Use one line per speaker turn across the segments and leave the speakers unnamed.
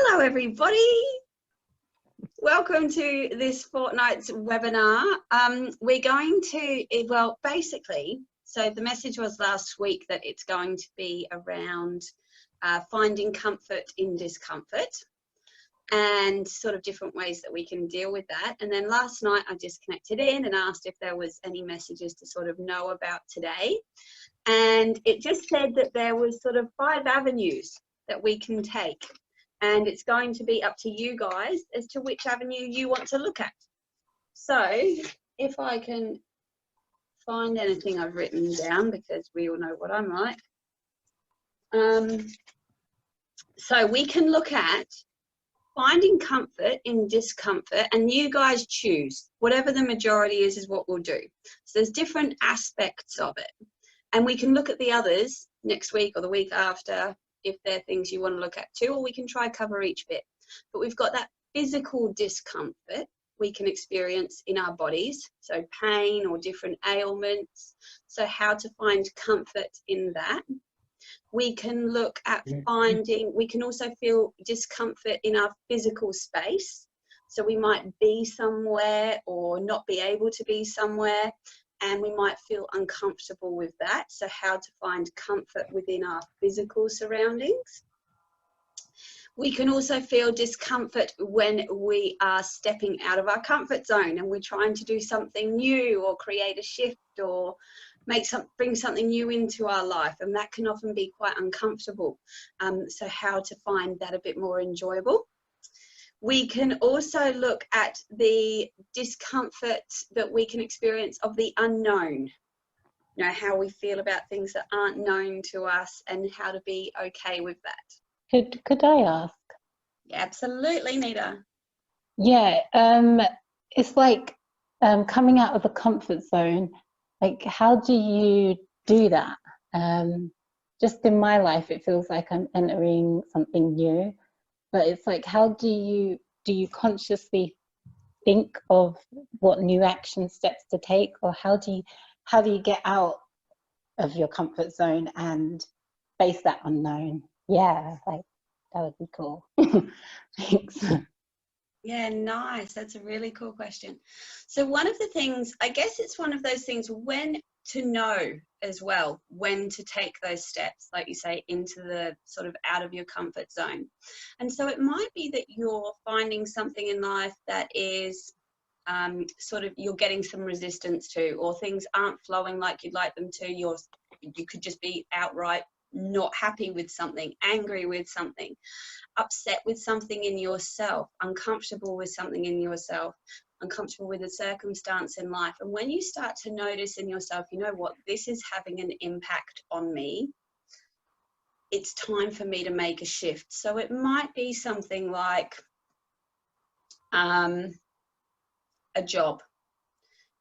Hello everybody, welcome to this fortnight's webinar. We're going to, basically, so the message was last week that it's going to be around finding comfort in discomfort and sort of different ways that we can deal with that. And then last night I just connected in and asked if there was any messages to sort of know about today. And it just said that there was sort of 5 avenues that we can take. And it's going to be up to you guys as to which avenue you want to look at. So if I can find anything I've written down, because we all know what I'm like. So we can look at finding comfort in discomfort, and you guys choose. Whatever the majority is what we'll do. So there's different aspects of it. And we can look at the others next week or the week after, if they're things you want to look at too, or we can try cover each bit. But we've got that physical discomfort we can experience in our bodies, so pain or different ailments, so how to find comfort in that. We can look at we can also feel discomfort in our physical space, so we might be somewhere or not be able to be somewhere, and we might feel uncomfortable with that. So how to find comfort within our physical surroundings. We can also feel discomfort when we are stepping out of our comfort zone and we're trying to do something new or create a shift or bring something new into our life, and that can often be quite uncomfortable. So how to find that a bit more enjoyable. We can also look at the discomfort that we can experience of the unknown. You know, how we feel about things that aren't known to us and how to be okay with that.
Could I ask?
Yeah, absolutely, Nita.
Yeah, it's like coming out of the comfort zone. Like, how do you do that? Just in my life, it feels like I'm entering something new. But it's like, how do you consciously think of what new action steps to take, or how do you get out of your comfort zone and face that unknown? Yeah, like that would be cool. Thanks.
Yeah, nice. That's a really cool question. So one of the things, I guess it's one of those things when to know as well, when to take those steps, like you say, into the sort of out of your comfort zone. And so it might be that you're finding something in life that is sort of you're getting some resistance to, or things aren't flowing like you'd like them to. You could just be outright not happy with something, angry with something, upset with something in yourself, uncomfortable with something in yourself, uncomfortable with a circumstance in life. And when you start to notice in yourself, you know what, this is having an impact on me, it's time for me to make a shift. So it might be something like a job,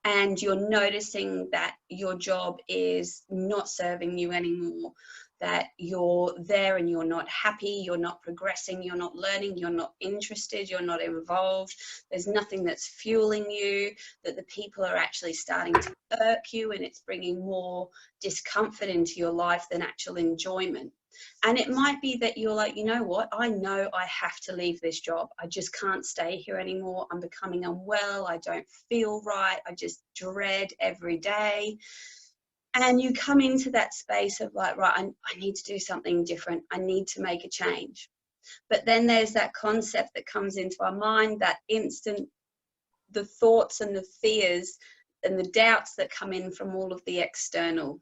and you're noticing that your job is not serving you anymore, that you're there and you're not happy, you're not progressing, you're not learning, you're not interested, you're not involved, there's nothing that's fueling you, that the people are actually starting to irk you, and it's bringing more discomfort into your life than actual enjoyment. And it might be that you're like, you know what, I know I have to leave this job. I just can't stay here anymore. I'm becoming unwell. I don't feel right. I just dread every day. And you come into that space of like, right, I need to do something different. I need to make a change. But then there's that concept that comes into our mind, that instant, the thoughts and the fears and the doubts that come in from all of the external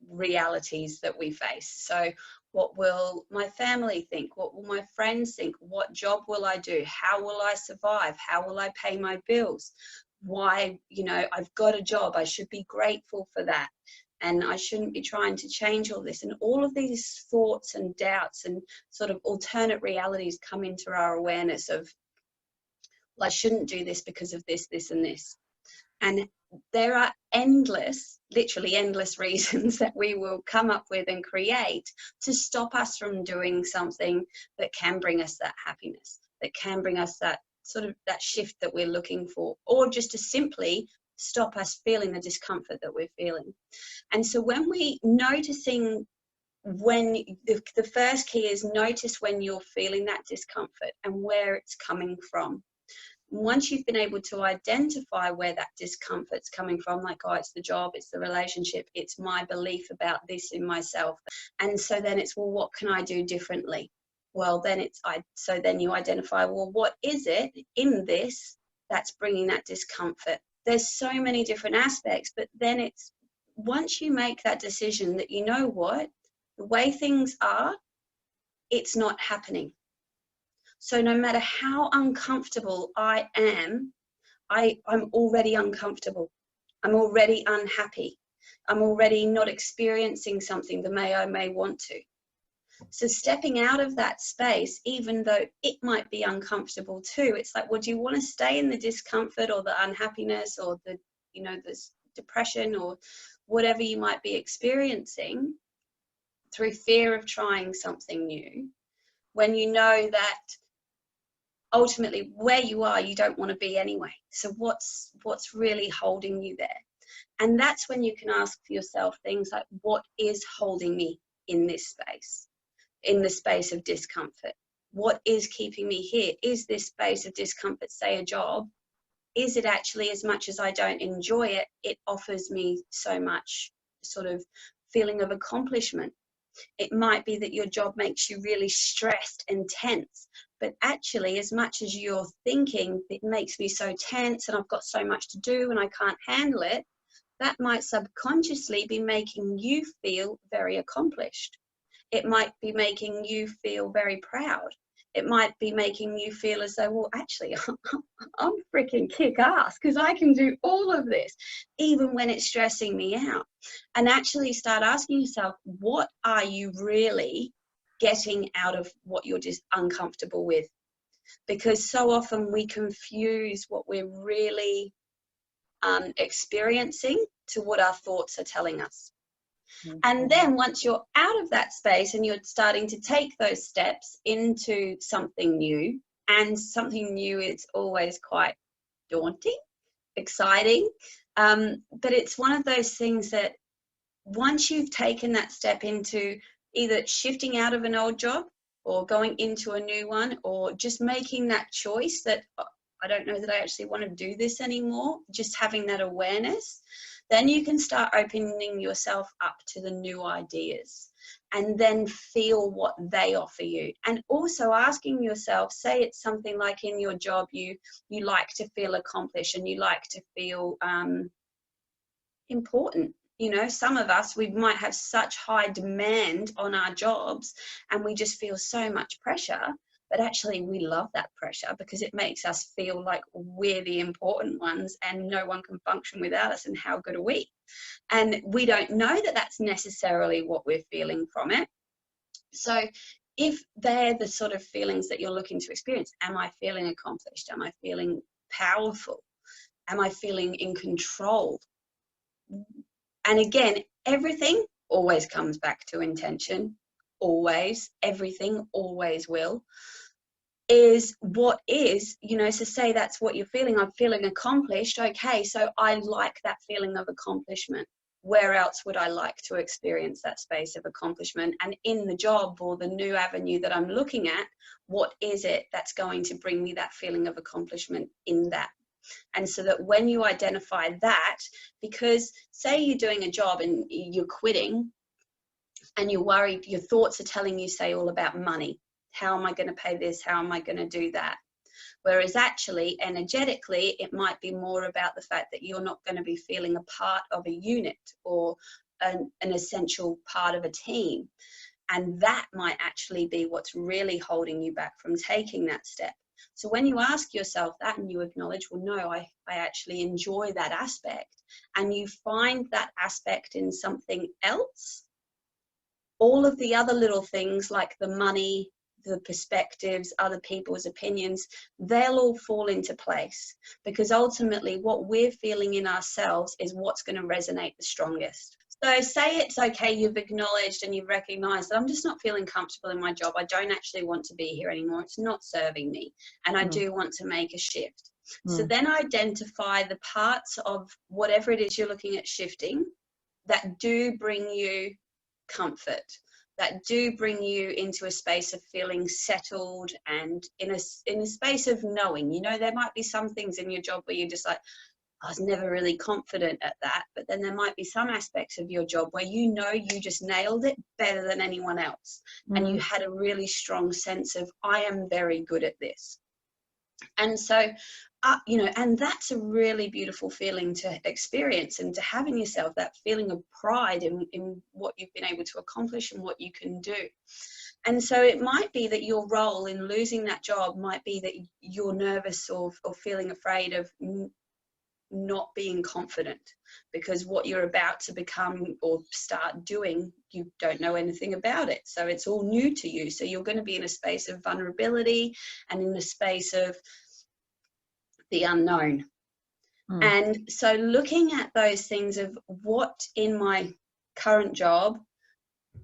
realities that we face. So what will my family think? What will my friends think? What job will I do? How will I survive? How will I pay my bills? Why, you know, I've got a job. I should be grateful for that. And I shouldn't be trying to change all this. And all of these thoughts and doubts and sort of alternate realities come into our awareness of, well, I shouldn't do this because of this, this, and this. And there are endless, literally endless reasons that we will come up with and create to stop us from doing something that can bring us that happiness, that can bring us that sort of that shift that we're looking for, or just to simply stop us feeling the discomfort that we're feeling. And so when we noticing when the first key is notice when you're feeling that discomfort and where it's coming from. Once you've been able to identify where that discomfort's coming from, like, oh, it's the job, it's the relationship, it's my belief about this in myself. And so then it's, well, what can I do differently? Well, then so then you identify, well, what is it in this that's bringing that discomfort? There's so many different aspects, but then it's, once you make that decision that, you know what, the way things are, it's not happening. So no matter how uncomfortable I am, I'm already uncomfortable. I'm already unhappy. I'm already not experiencing something the way I may want to. So stepping out of that space, even though it might be uncomfortable too, it's like, well, do you want to stay in the discomfort or the unhappiness or the, you know, this depression or whatever you might be experiencing through fear of trying something new, when you know that ultimately where you are, you don't want to be anyway. So what's really holding you there? And that's when you can ask yourself things like, what is holding me in this space, in the space of discomfort? What is keeping me here? Is this space of discomfort, say, a job? Is it actually, as much as I don't enjoy it, it offers me so much sort of feeling of accomplishment? It might be that your job makes you really stressed and tense, but actually, as much as you're thinking, it makes me so tense and I've got so much to do and I can't handle it, that might subconsciously be making you feel very accomplished. It might be making you feel very proud. It might be making you feel as though, well, actually, I'm freaking kick ass because I can do all of this, even when it's stressing me out. And actually start asking yourself, what are you really getting out of what you're just uncomfortable with? Because so often we confuse what we're really experiencing to what our thoughts are telling us. And then once you're out of that space and you're starting to take those steps into something new, and something new is always quite daunting, exciting, but it's one of those things that once you've taken that step into either shifting out of an old job or going into a new one, or just making that choice that I don't know that I actually want to do this anymore, just having that awareness, then you can start opening yourself up to the new ideas and then feel what they offer you. And also asking yourself, say it's something like in your job, you like to feel accomplished and you like to feel important. You know, some of us, we might have such high demand on our jobs and we just feel so much pressure. But actually we love that pressure because it makes us feel like we're the important ones and no one can function without us, and how good are we? And we don't know that that's necessarily what we're feeling from it. So if they're the sort of feelings that you're looking to experience, am I feeling accomplished? Am I feeling powerful? Am I feeling in control? And again, everything always comes back to intention. Always, everything always will. Is what is, you know, so say that's what you're feeling. I'm feeling accomplished. Okay, so I like that feeling of accomplishment. Where else would I like to experience that space of accomplishment? And in the job or the new avenue that I'm looking at, what is it that's going to bring me that feeling of accomplishment in that? And so that when you identify that, because say you're doing a job and you're quitting and you're worried, your thoughts are telling you, say, all about money. How am I going to pay this? How am I going to do that? Whereas actually, energetically, it might be more about the fact that you're not going to be feeling a part of a unit or an essential part of a team. And that might actually be what's really holding you back from taking that step. So when you ask yourself that and you acknowledge, well, no, I actually enjoy that aspect, and you find that aspect in something else, all of the other little things like the money, the perspectives, other people's opinions, they'll all fall into place, because ultimately what we're feeling in ourselves is what's going to resonate the strongest. So say it's okay, you've acknowledged and you've recognized that I'm just not feeling comfortable in my job. I don't actually want to be here anymore. It's not serving me. And I do want to make a shift. So then identify the parts of whatever it is you're looking at shifting that do bring you comfort, that do bring you into a space of feeling settled and in a space of knowing. You know, there might be some things in your job where you're just like, I was never really confident at that. But then there might be some aspects of your job where you know you just nailed it better than anyone else. And you had a really strong sense of, I am very good at this. And so, you know, and that's a really beautiful feeling to experience, and to have in yourself that feeling of pride in what you've been able to accomplish and what you can do. And so it might be that your role in losing that job might be that you're nervous or feeling afraid of not being confident, because what you're about to become or start doing, you don't know anything about it. So it's all new to you. So you're going to be in a space of vulnerability and in a space of the unknown. And so looking at those things of what in my current job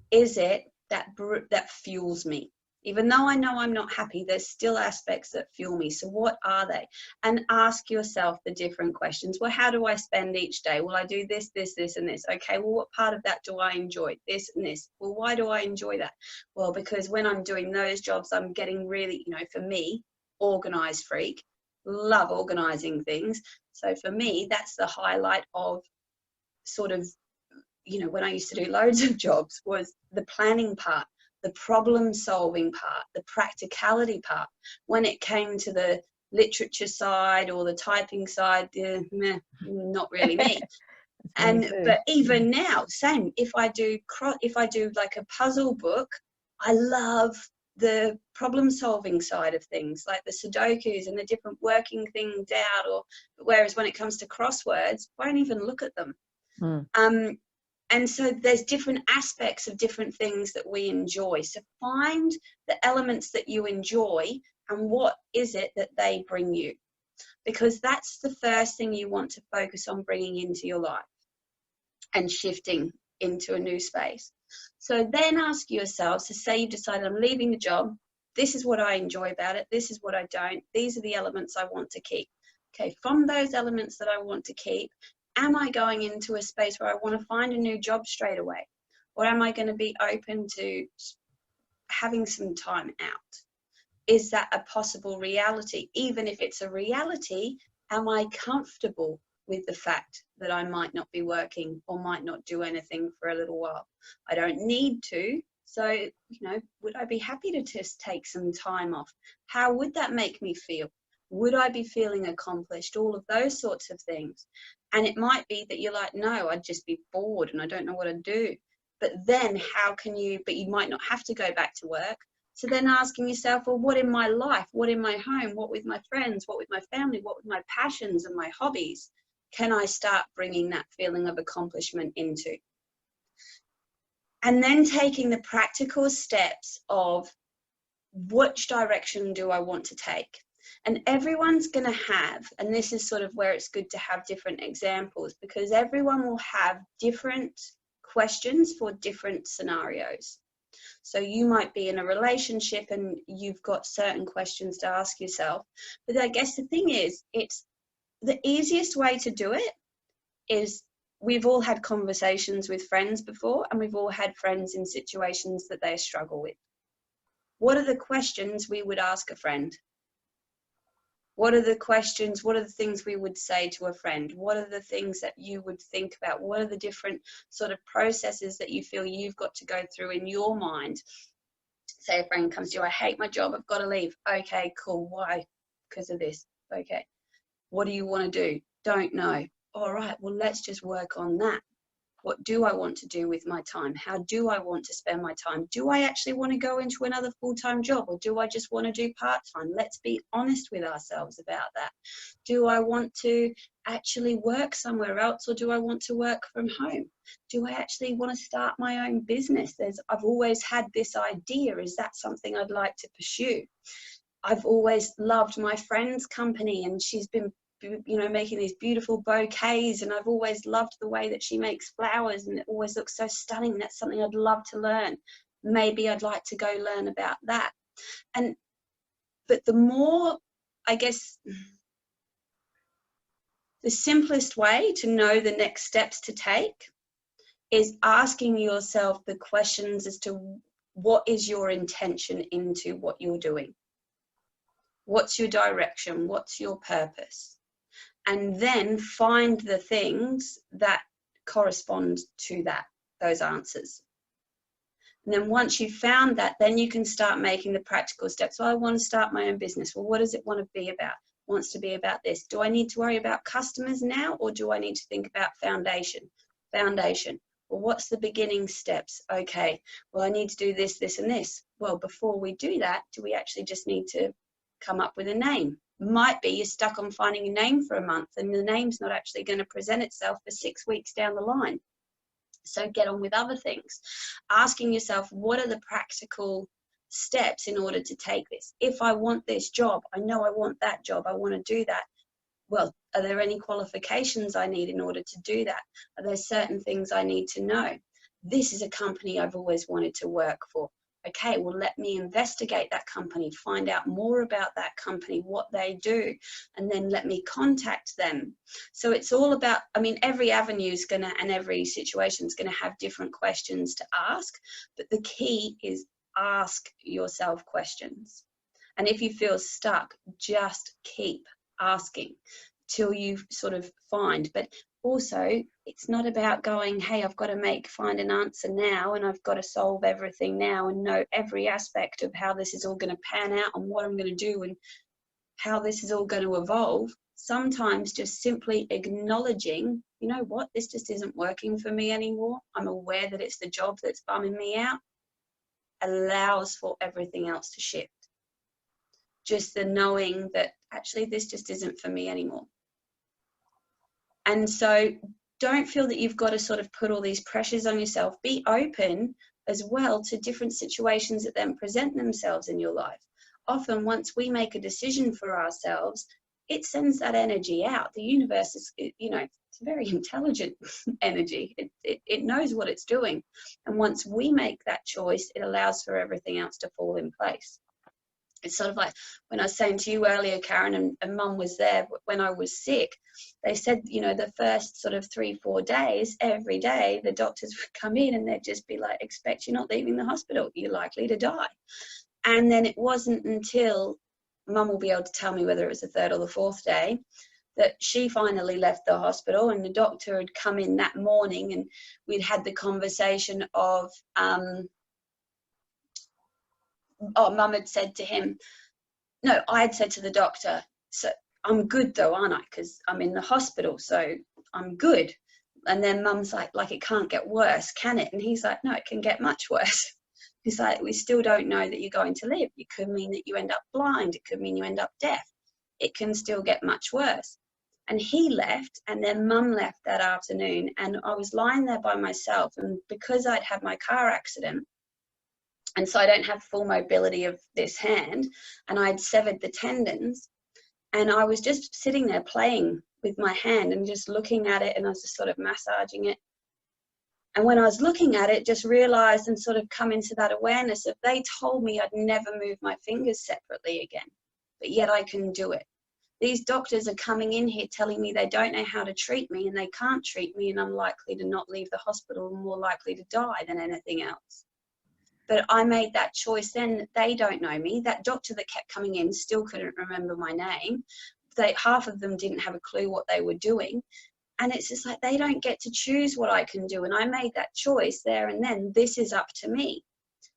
is it that fuels me? Even though I know I'm not happy, there's still aspects that fuel me. So what are they? And ask yourself the different questions. Well, how do I spend each day? Well, I do this, this, this, and this. Okay, well, what part of that do I enjoy? This and this. Well, why do I enjoy that? Well, because when I'm doing those jobs, I'm getting really, you know, for me, organized freak, love organizing things. So for me, that's the highlight of sort of, you know, when I used to do loads of jobs, was the planning part, the problem solving part, the practicality part. When it came to the literature side or the typing side, not really me. But even now, same. If I do like a puzzle book, I love the problem solving side of things, like the Sudokus and the different working things out. Or whereas when it comes to crosswords, I won't even look at them. And so there's different aspects of different things that we enjoy. So find the elements that you enjoy and what is it that they bring you, because that's the first thing you want to focus on bringing into your life and shifting into a new space. So then ask yourself, so say you've decided I'm leaving the job, this is what I enjoy about it, this is what I don't, these are the elements I want to keep. Okay, from those elements that I want to keep, am I going into a space where I want to find a new job straight away? Or am I going to be open to having some time out? Is that a possible reality? Even if it's a reality, am I comfortable with the fact that I might not be working or might not do anything for a little while? I don't need to. So, you know, would I be happy to just take some time off? How would that make me feel? Would I be feeling accomplished? All of those sorts of things. And it might be that you're like, no, I'd just be bored and I don't know what to do. But then but you might not have to go back to work. So then asking yourself, well, what in my life, what in my home, what with my friends, what with my family, what with my passions and my hobbies, can I start bringing that feeling of accomplishment into? And then taking the practical steps of which direction do I want to take? And everyone's going to have, and this is sort of where it's good to have different examples, because everyone will have different questions for different scenarios. So you might be in a relationship and you've got certain questions to ask yourself. But I guess the thing is, it's the easiest way to do it is, we've all had conversations with friends before, and we've all had friends in situations that they struggle with. What are the questions we would ask a friend? What are the questions? What are the things we would say to a friend? What are the things that you would think about? What are the different sort of processes that you feel you've got to go through in your mind? Say a friend comes to you, I hate my job, I've got to leave. Okay, cool. Why? Because of this. Okay. What do you want to do? Don't know. All right, well, let's just work on that. What do I want to do with my time? How do I want to spend my time? Do I actually want to go into another full-time job, or do I just want to do part-time? Let's be honest with ourselves about that. Do I want to actually work somewhere else, or do I want to work from home? Do I actually want to start my own business? I've always had this idea. Is that something I'd like to pursue? I've always loved my friend's company, and she's been, you know, making these beautiful bouquets, and I've always loved the way that she makes flowers, and it always looks so stunning. That's something I'd love to learn. Maybe I'd like to go learn about that. But the more, I guess, the simplest way to know the next steps to take is asking yourself the questions as to what is your intention into what you're doing? What's your direction? What's your purpose? And then find the things that correspond to those answers. And then once you've found that, then you can start making the practical steps. Well, I want to start my own business. Well, what does it want to be about? It wants to be about this. Do I need to worry about customers now, or do I need to think about foundation? Well, what's the beginning steps? Okay, well, I need to do this, this, and this. Well, before we do that, do we actually just need to come up with a name? Might be you're stuck on finding a name for a month, and the name's not actually going to present itself for 6 weeks down the line. So get on with other things. Asking yourself, what are the practical steps in order to take this? If I want this job, I know I want that job, I want to do that. Well, are there any qualifications I need in order to do that? Are there certain things I need to know? This is a company I've always wanted to work for. Okay, well, let me investigate that company, find out more about that company, what they do, and then let me contact them. So it's all about, I mean, every avenue is going to, and every situation is going to have different questions to ask, but the key is ask yourself questions. And if you feel stuck, just keep asking till you sort of find. But also, it's not about going, hey, I've got to find an answer now, and I've got to solve everything now and know every aspect of how this is all going to pan out and what I'm going to do and how this is all going to evolve. Sometimes just simply acknowledging, you know what, this just isn't working for me anymore. I'm aware that it's the job that's bumming me out, allows for everything else to shift. Just the knowing that actually this just isn't for me anymore. And so don't feel that you've got to sort of put all these pressures on yourself. Be open as well to different situations that then present themselves in your life. Often once we make a decision for ourselves, it sends that energy out. The universe is, you know, it's a very intelligent energy. It knows what it's doing. And once we make that choice, it allows for everything else to fall in place. It's sort of like when I was saying to you earlier, Karen, and Mum was there when I was sick. They said, you know, the first sort of 3-4 days, every day, the doctors would come in and they'd just be like, expect you're not leaving the hospital. You're likely to die. And then it wasn't until Mum will be able to tell me whether it was the 3rd or the 4th day that she finally left the hospital, and the doctor had come in that morning and we'd had the conversation of, Mum had said to him, no, I had said to the doctor, so I'm good though, aren't I? Because I'm in the hospital, so I'm good. And then Mum's like, it can't get worse, can it? And he's like, no, it can get much worse. He's like, we still don't know that you're going to live. It could mean that you end up blind. It could mean you end up deaf. It can still get much worse. And he left, and then Mum left that afternoon, and I was lying there by myself. And because I'd had my car accident, and so I don't have full mobility of this hand, and I'd severed the tendons, and I was just sitting there playing with my hand and just looking at it, and I was just sort of massaging it. And when I was looking at it, just realized and sort of come into that awareness of, they told me I'd never move my fingers separately again, but yet I can do it. These doctors are coming in here telling me they don't know how to treat me, and they can't treat me, and I'm likely to not leave the hospital and more likely to die than anything else. But I made that choice then that they don't know me. That doctor that kept coming in still couldn't remember my name. Half of them didn't have a clue what they were doing. And it's just like, they don't get to choose what I can do. And I made that choice there and then. This is up to me.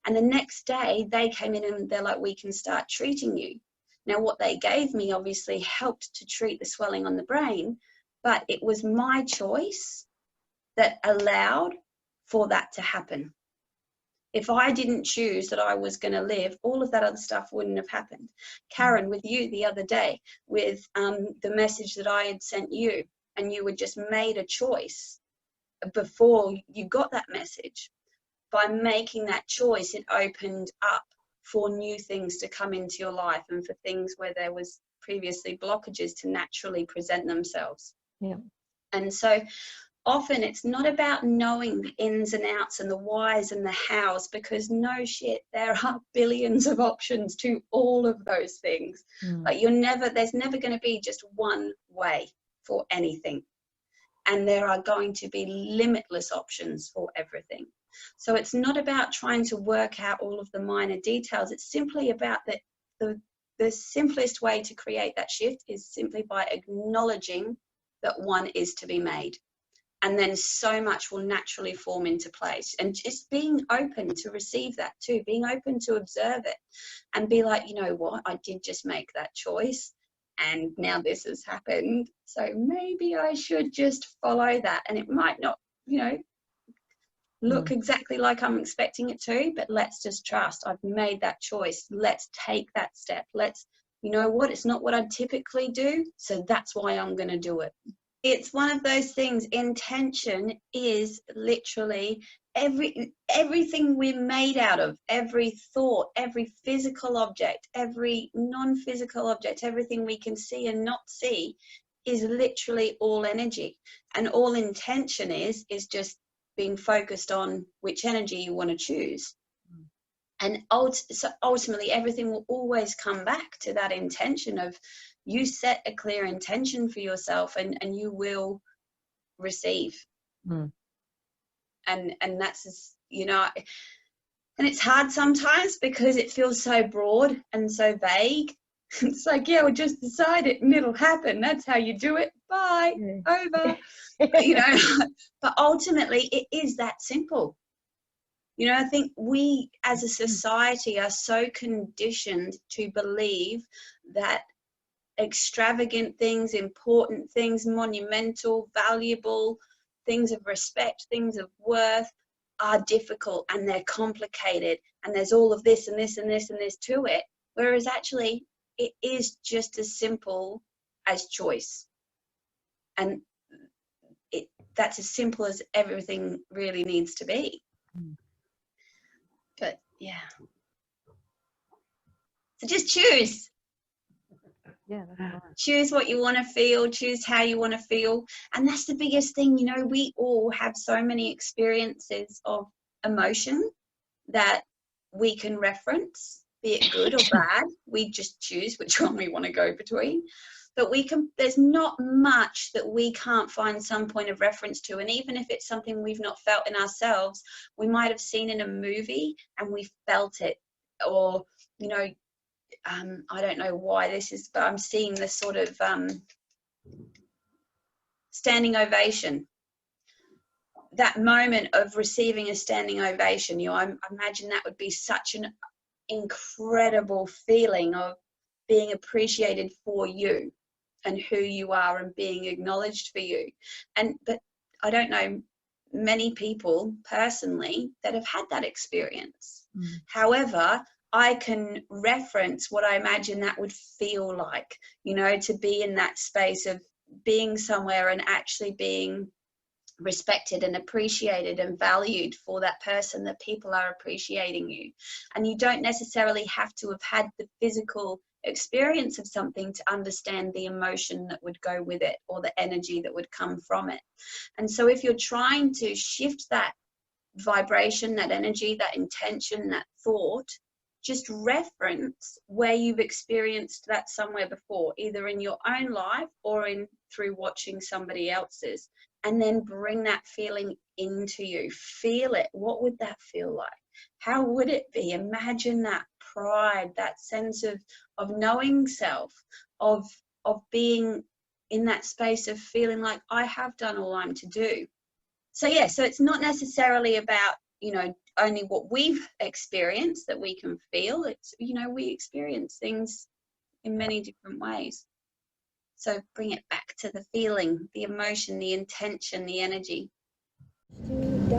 And the next day they came in and they're like, we can start treating you. Now, what they gave me obviously helped to treat the swelling on the brain, but it was my choice that allowed for that to happen. If I didn't choose that I was going to live, all of that other stuff wouldn't have happened. Karen, with you the other day, with the message that I had sent you, and you had just made a choice before you got that message. By making that choice, it opened up for new things to come into your life, and for things where there was previously blockages to naturally present themselves.
Yeah.
And so often it's not about knowing the ins and outs and the whys and the hows, because no shit, there are billions of options to all of those things. Like there's never going to be just one way for anything. and there are going to be limitless options for everything. So it's not about trying to work out all of the minor details. It's simply about the simplest way to create that shift is simply by acknowledging that one is to be made. And then so much will naturally form into place. And just being open to receive that too, being open to observe it and be like, you know what, I did just make that choice and now this has happened. So maybe I should just follow that. And it might not, you know, look exactly like I'm expecting it to, but let's just trust. I've made that choice. Let's take that step. You know what, it's not what I typically do, so that's why I'm going to do it. It's one of those things. Intention is literally everything we're made out of, every thought, every physical object, every non-physical object, everything we can see and not see is literally all energy. And all intention is just being focused on which energy you want to choose. And so ultimately everything will always come back to that intention of you set a clear intention for yourself and you will receive. And that's, you know, and it's hard sometimes because it feels so broad and so vague. It's like, yeah, we'll just decide it and it'll happen. That's how you do it. Bye. Over. You know, but ultimately it is that simple. You know, I think we as a society are so conditioned to believe that extravagant things, important things, monumental, valuable, things of respect, things of worth are difficult and they're complicated and there's all of this and this and this and this to it. Whereas actually it is just as simple as choice. And that's as simple as everything really needs to be. But yeah. So just choose.
Yeah, that's right.
Choose what you want to feel, choose how you want to feel. And that's the biggest thing. You know, we all have so many experiences of emotion that we can reference, be it good or bad. We just choose which one we want to go between. But there's not much that we can't find some point of reference to. And even if it's something we've not felt in ourselves, we might have seen in a movie and we felt it. Or, you know, I don't know why this is, but I'm seeing this sort of standing ovation. That moment of receiving a standing ovation, you know, I imagine that would be such an incredible feeling of being appreciated for you and who you are and being acknowledged for you. But I don't know many people personally that have had that experience. However, I can reference what I imagine that would feel like, you know, to be in that space of being somewhere and actually being respected and appreciated and valued for that person, that people are appreciating you. And you don't necessarily have to have had the physical experience of something to understand the emotion that would go with it or the energy that would come from it. And so if you're trying to shift that vibration, that energy, that intention, that thought, just reference where you've experienced that somewhere before, either in your own life or through watching somebody else's, and then bring that feeling into you. Feel it. What would that feel like? How would it be? Imagine that pride, that sense of knowing self, of being in that space of feeling like I have done all I'm to do. So yeah, so it's not necessarily about, you know, only what we've experienced that we can feel. It's, you know, we experience things in many different ways. So bring it back to the feeling, the emotion, the intention, the energy.
Dive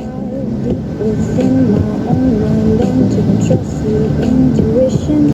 deep within my own mind, learn to trust the intuition.